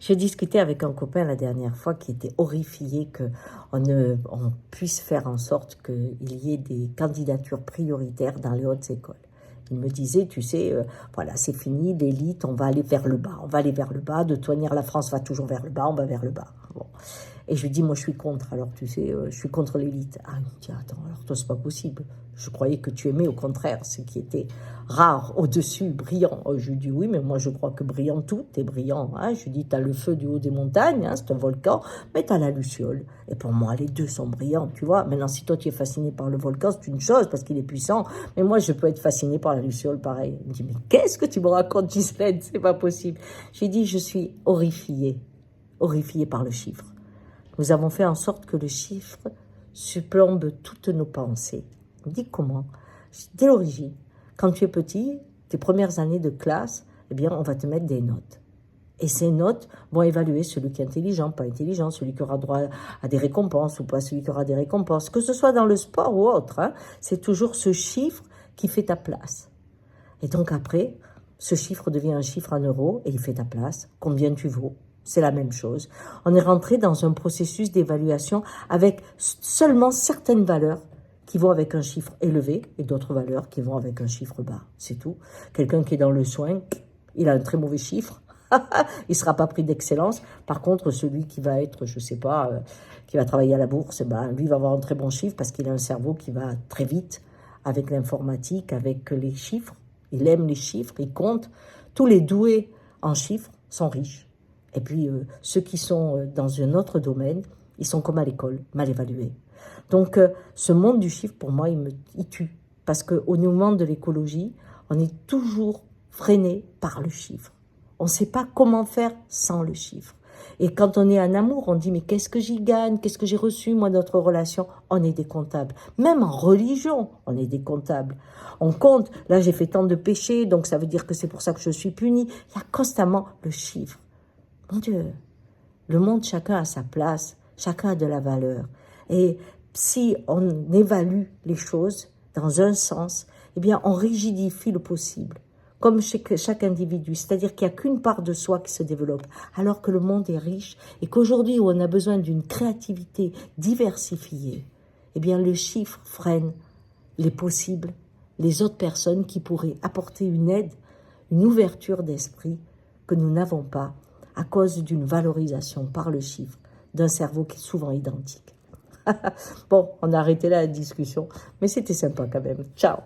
J'ai discuté avec un copain la dernière fois qui était horrifié qu'on puisse faire en sorte qu'il y ait des candidatures prioritaires dans les hautes écoles. Il me disait, tu sais, voilà, c'est fini, l'élite, on va aller vers le bas. On va aller vers le bas, de toute manière, la France va toujours vers le bas, on va vers le bas. Bon. Et je lui dis, moi, je suis contre, alors tu sais, je suis contre l'élite. Ah, il me dit, attends, alors toi, c'est pas possible. Je croyais que tu aimais, au contraire, ce qui était rare, au-dessus, brillant. Je lui dis, oui, mais moi, je crois que brillant, tout est brillant. Hein. Je lui dis, t'as le feu du haut des montagnes, hein, c'est un volcan, mais t'as la luciole. Et pour moi, les deux sont brillants, tu vois. Maintenant, si toi, tu es fasciné par le volcan, c'est une chose, parce qu'il est puissant. Mais moi, je peux être fasciné par la luciole, pareil. Il me dit, mais qu'est-ce que tu me racontes, Ghislaine? C'est pas possible. J'ai dit, je suis horrifiée par le chiffre. Nous avons fait en sorte que le chiffre surplombe toutes nos pensées. On me dit comment? Dès l'origine, quand tu es petit, tes premières années de classe, eh bien, on va te mettre des notes. Et ces notes vont évaluer celui qui est intelligent, pas intelligent, celui qui aura droit à des récompenses ou pas celui qui aura des récompenses. Que ce soit dans le sport ou autre, hein, c'est toujours ce chiffre qui fait ta place. Et donc après, ce chiffre devient un chiffre en euros et il fait ta place. Combien tu vaux? C'est la même chose. On est rentré dans un processus d'évaluation avec seulement certaines valeurs qui vont avec un chiffre élevé et d'autres valeurs qui vont avec un chiffre bas. C'est tout. Quelqu'un qui est dans le soin, il a un très mauvais chiffre. Il ne sera pas pris d'excellence. Par contre, celui qui va être, je ne sais pas, qui va travailler à la bourse, ben, lui va avoir un très bon chiffre parce qu'il a un cerveau qui va très vite avec l'informatique, avec les chiffres. Il aime les chiffres, il compte. Tous les doués en chiffres sont riches. Et puis, ceux qui sont dans un autre domaine, ils sont comme à l'école, mal évalués. Donc, ce monde du chiffre, pour moi, il tue. Parce qu'au moment de l'écologie, on est toujours freiné par le chiffre. On ne sait pas comment faire sans le chiffre. Et quand on est en amour, on dit, mais qu'est-ce que j'y gagne? Qu'est-ce que j'ai reçu, moi, de notre relation? On est des comptables. Même en religion, on est des comptables. On compte, là, j'ai fait tant de péchés, donc ça veut dire que c'est pour ça que je suis puni. Il y a constamment le chiffre. Mon Dieu, le monde, chacun a sa place, chacun a de la valeur. Et si on évalue les choses dans un sens, eh bien, on rigidifie le possible, comme chez chaque individu. C'est-à-dire qu'il n'y a qu'une part de soi qui se développe, alors que le monde est riche et qu'aujourd'hui, où on a besoin d'une créativité diversifiée, eh bien, le chiffre freine les possibles, les autres personnes qui pourraient apporter une aide, une ouverture d'esprit que nous n'avons pas, à cause d'une valorisation par le chiffre d'un cerveau qui est souvent identique. Bon, on a arrêté là la discussion, mais c'était sympa quand même. Ciao!